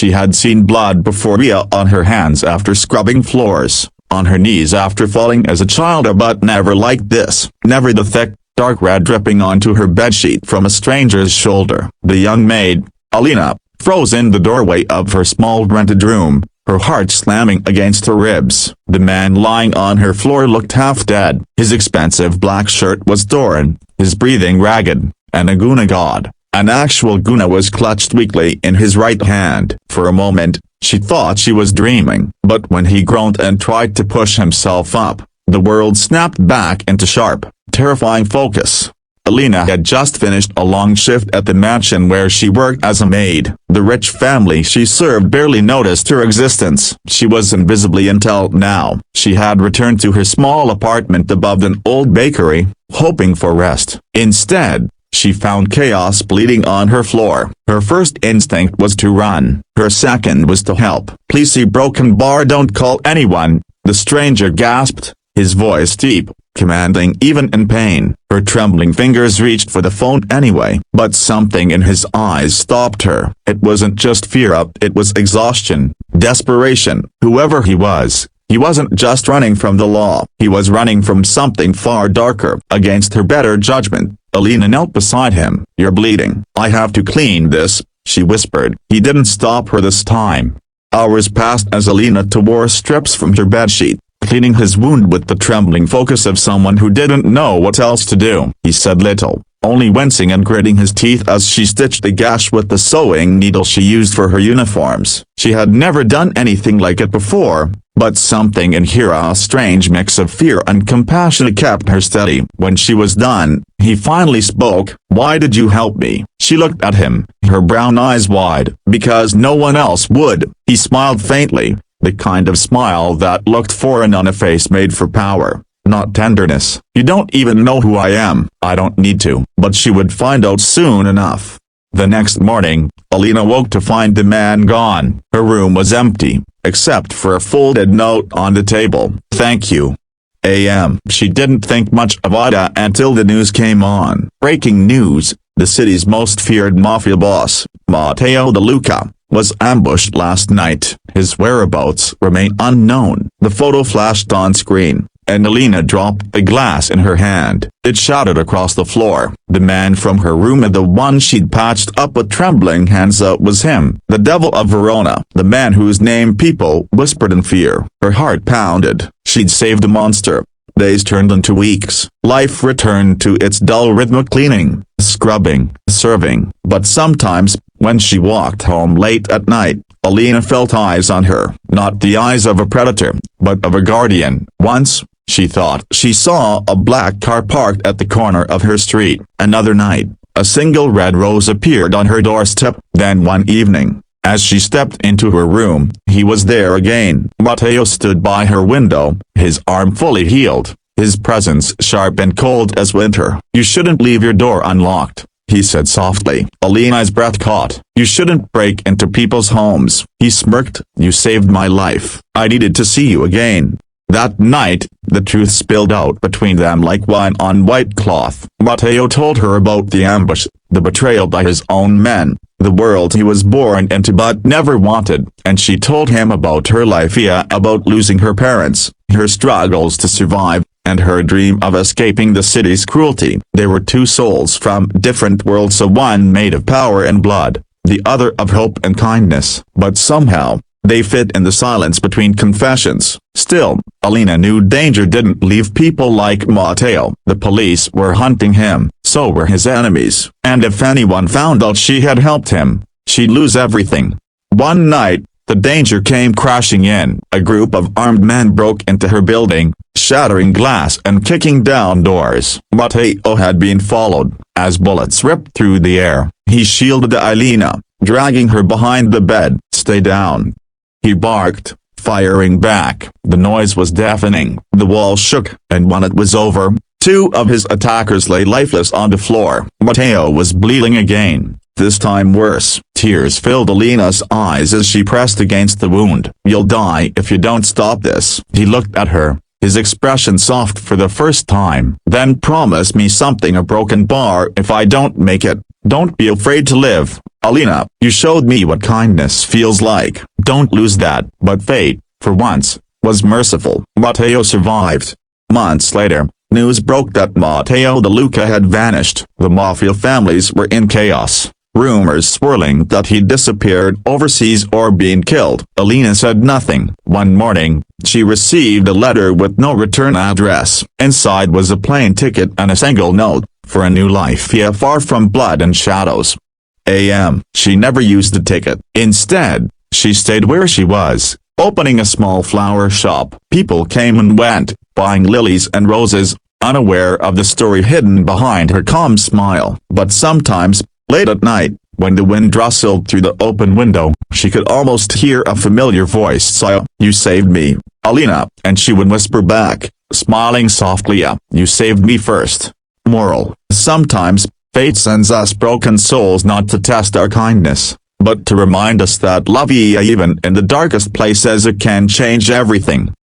She had seen blood before, on her hands after scrubbing floors, on her knees after falling as a child, but never like this, never the thick, dark red dripping onto her bedsheet from a stranger's shoulder. The young maid, Alina, froze in the doorway of her small rented room, her heart slamming against her ribs. The man lying on her floor looked half dead. His expensive black shirt was torn, his breathing ragged, and a guna god, an actual guna, was clutched weakly in his right hand. For a moment, she thought she was dreaming, but when he groaned and tried to push himself up, the world snapped back into sharp, terrifying focus. Alina had just finished a long shift at the mansion where she worked as a maid. The rich family she served barely noticed her existence. She was invisible until now. She had returned to her small apartment above an old bakery, hoping for rest. Instead, she found chaos bleeding on her floor. Her first instinct was to run. Her second was to help. "Please see broken bar, don't call anyone," the stranger gasped, his voice deep, commanding even in pain. Her trembling fingers reached for the phone anyway, but something in his eyes stopped her. It wasn't just fear, it was exhaustion, desperation. Whoever he wasn't just running from the law, he was running from something far darker. Against her better judgment, Alina knelt beside him. "You're bleeding. I have to clean this," she whispered. He didn't stop her this time. Hours passed as Alina tore strips from her bedsheet, cleaning his wound with the trembling focus of someone who didn't know what else to do. He said little, only wincing and gritting his teeth as she stitched the gash with the sewing needle she used for her uniforms. She had never done anything like it before, but something in her, a strange mix of fear and compassion, kept her steady. When she was done, he finally spoke. "Why did you help me?" She looked at him, her brown eyes wide. "Because no one else would." He smiled faintly, the kind of smile that looked foreign on a face made for power, not tenderness. "You don't even know who I am." "I don't need to." But she would find out soon enough. The next morning, Alina woke to find the man gone. Her room was empty, except for a folded note on the table. "Thank you, A.M." She didn't think much of Ida until the news came on. Breaking news: the city's most feared mafia boss, Matteo De Luca, was ambushed last night. His whereabouts remain unknown. The photo flashed on screen, and Alina dropped the glass in her hand. It shattered across the floor. The man from her room, the one she'd patched up with trembling hands, was him. The devil of Verona. The man whose name people whispered in fear. Her heart pounded. She'd saved the monster. Days turned into weeks. Life returned to its dull rhythm of cleaning, scrubbing, serving. But sometimes, when she walked home late at night, Alina felt eyes on her. Not the eyes of a predator, but of a guardian. Once, she thought she saw a black car parked at the corner of her street. Another night, a single red rose appeared on her doorstep. Then one evening, as she stepped into her room, he was there again. Matteo stood by her window, his arm fully healed, his presence sharp and cold as winter. "You shouldn't leave your door unlocked," he said softly. Alina's breath caught. "You shouldn't break into people's homes." He smirked. "You saved my life. I needed to see you again." That night, the truth spilled out between them like wine on white cloth. Matteo told her about the ambush, the betrayal by his own men, the world he was born into but never wanted, and she told him about her life, about losing her parents, her struggles to survive, and her dream of escaping the city's cruelty. They were two souls from different worlds, so one made of power and blood, the other of hope and kindness. But somehow, they fit in the silence between confessions. Still, Alina knew danger didn't leave people like Matteo. The police were hunting him, so were his enemies. And if anyone found out she had helped him, she'd lose everything. One night, the danger came crashing in. A group of armed men broke into her building, shattering glass and kicking down doors. Matteo had been followed. As bullets ripped through the air, he shielded Alina, dragging her behind the bed. "Stay down," he barked, firing back. The noise was deafening. The wall shook, and when it was over, two of his attackers lay lifeless on the floor. Matteo was bleeding again, this time worse. Tears filled Alina's eyes as she pressed against the wound. "You'll die if you don't stop this." He looked at her, his expression soft for the first time. Then promise me something, a broken bar if I don't make it. Don't be afraid to live, Alina. You showed me what kindness feels like. Don't lose that. But fate, for once, was merciful. Matteo survived. Months later, news broke that Matteo De Luca had vanished. The Mafia families were in chaos. Rumors swirling that he'd disappeared overseas or been killed. Alina said nothing. One morning, she received a letter with no return address. Inside was a plane ticket and a single note, for a new life here far from blood and shadows. She never used the ticket. Instead, she stayed where she was, opening a small flower shop. People came and went, buying lilies and roses, unaware of the story hidden behind her calm smile. But sometimes, late at night, when the wind rustled through the open window, she could almost hear a familiar voice sigh, "You saved me, Alina," and she would whisper back, smiling softly, "You saved me first." Moral: sometimes, fate sends us broken souls not to test our kindness, but to remind us that love, even in the darkest places, it can change everything.